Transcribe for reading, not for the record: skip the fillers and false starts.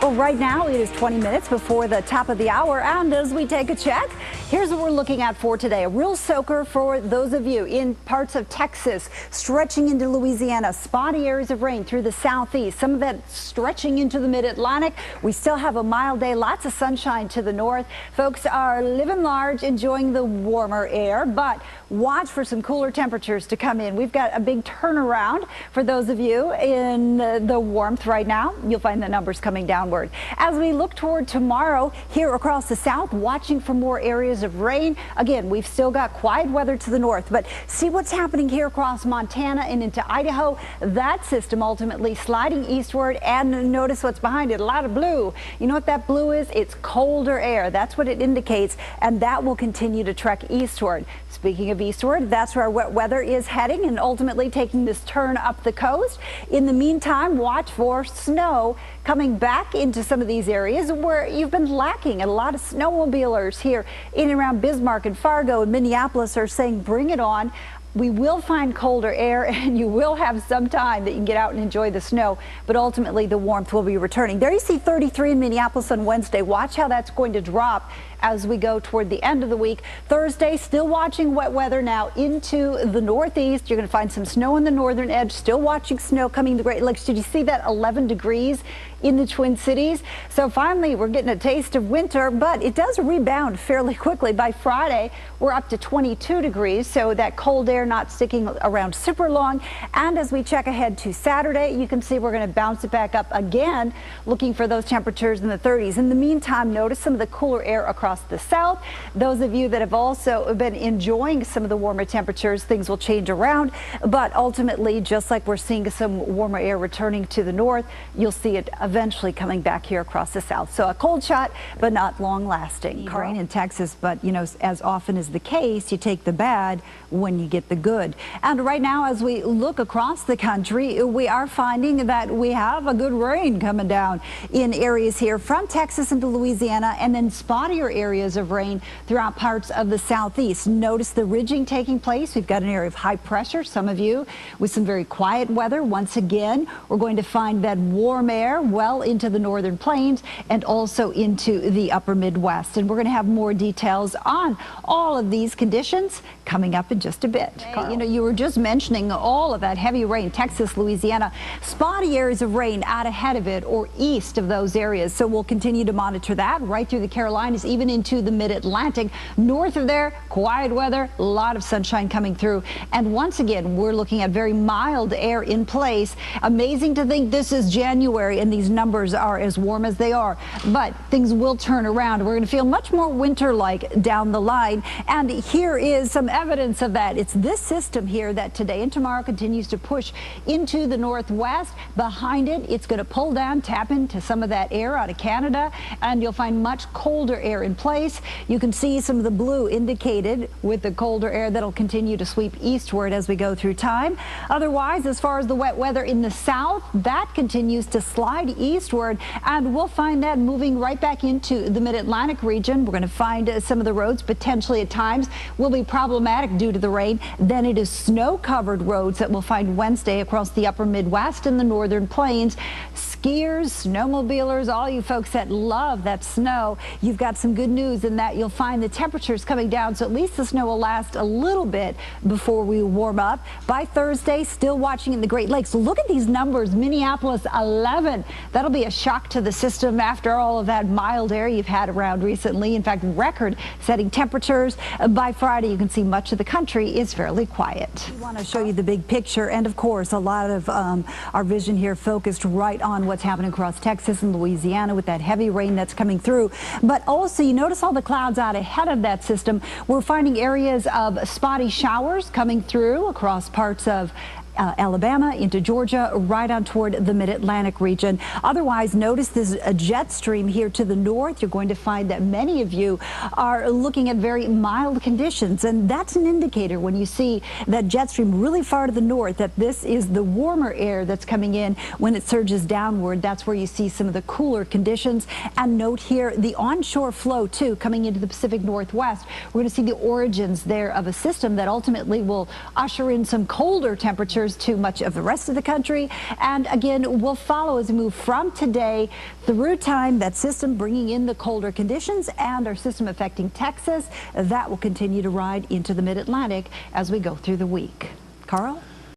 Well, right now it is 20 minutes before the top of the hour, and as we take a check, here's what we're looking at for today. A real soaker for those of you in parts of Texas, stretching into Louisiana, spotty areas of rain through the southeast, some of that stretching into the mid-Atlantic. We still have a mild day, lots of sunshine to the north. Folks are living large, enjoying the warmer air, but watch for some cooler temperatures to come in. We've got a big turnaround for those of you in the warmth right now. You'll find the numbers coming downward. As we look toward tomorrow here across the south, watching for more areas of rain. Again, we've still got quiet weather to the north, but see what's happening here across Montana and into Idaho. That system ultimately sliding eastward, and notice what's behind it, a lot of blue. You know what that blue is? It's colder air. That's what it indicates, and that will continue to trek eastward. Speaking of eastward, that's where wet weather is heading and ultimately taking this turn up the coast. In the meantime, watch for snow coming back into some of these areas where you've been lacking. And a lot of snowmobilers here in and around Bismarck and Fargo and Minneapolis are saying bring it on. We will find colder air, and you will have some time that you can get out and enjoy the snow, but ultimately the warmth will be returning. There you see 33 in Minneapolis on Wednesday. Watch how that's going to drop as we go toward the end of the week. Thursday, still watching wet weather now into the northeast. You're going to find some snow on the northern edge, still watching snow coming to the Great Lakes. Did you see that 11 degrees in the Twin Cities? So finally, we're getting a taste of winter, but it does rebound fairly quickly. By Friday, we're up to 22 degrees, so that cold air not sticking around super long. And as we check ahead to Saturday, you can see we're going to bounce it back up again, looking for those temperatures in the 30s. In the meantime, notice some of the cooler air across the south. Those of you that have also been enjoying some of the warmer temperatures, things will change around, but ultimately, just like we're seeing some warmer air returning to the north, you'll see it eventually coming back here across the south. So a cold shot, but not long lasting. Rain in Texas, but you know, as often is the case, you take the bad when you get the good. And right now, as we look across the country, we are finding that we have a good rain coming down in areas here from Texas into Louisiana, and then spottier areas of rain throughout parts of the southeast. Notice the ridging taking place. We've got an area of high pressure, some of you with some very quiet weather. Once again, we're going to find that warm air well into the northern plains and also into the upper Midwest. And we're going to have more details on all of these conditions coming up in just a bit. You know, you were just mentioning all of that heavy rain, Texas, Louisiana, spotty areas of rain out ahead of it or east of those areas. So we'll continue to monitor that right through the Carolinas, even into the mid-Atlantic. North of there, quiet weather, a lot of sunshine coming through. And once again, we're looking at very mild air in place. Amazing to think this is January and these numbers are as warm as they are, but things will turn around. We're going to feel much more winter-like down the line, and here is some evidence of that. It's this system here that today and tomorrow continues to push into the northwest. Behind it, it's going to pull down, tap into some of that air out of Canada, and you'll find much colder air in place. You can see some of the blue indicated with the colder air that'll continue to sweep eastward as we go through time. Otherwise, as far as the wet weather in the south, that continues to slide eastward, and we'll find that moving right back into the mid-Atlantic region. We're going to find some of the roads potentially at times will be problematic due to the rain. Then it is snow-covered roads that we'll find Wednesday across the upper Midwest and the northern plains. Skiers, snowmobilers, all you folks that love that snow, you've got some good news in that you'll find the temperatures coming down, so at least the snow will last a little bit before we warm up. By Thursday, still watching in the Great Lakes. Look at these numbers. Minneapolis 11. That'll be a shock to the system after all of that mild air you've had around recently. In fact, record-setting temperatures. By Friday, you can see much of the country is fairly quiet. We want to show you the big picture, and of course, a lot of our vision here focused right on what's happening across Texas and Louisiana with that heavy rain that's coming through. But also, you notice all the clouds out ahead of that system. We're finding areas of spotty showers coming through across parts of Alabama into Georgia, right on toward the mid-Atlantic region. Otherwise, notice this jet stream here to the north. You're going to find that many of you are looking at very mild conditions, and that's an indicator when you see that jet stream really far to the north that this is the warmer air that's coming in. When it surges downward, that's where you see some of the cooler conditions. And note here the onshore flow too coming into the Pacific Northwest. We're going to see the origins there of a system that ultimately will usher in some colder temperatures temperatures to much of the rest of the country. And again, we'll follow as we move from today through time that system bringing in the colder conditions and our system affecting Texas. That will continue to ride into the mid-Atlantic as we go through the week. Carl?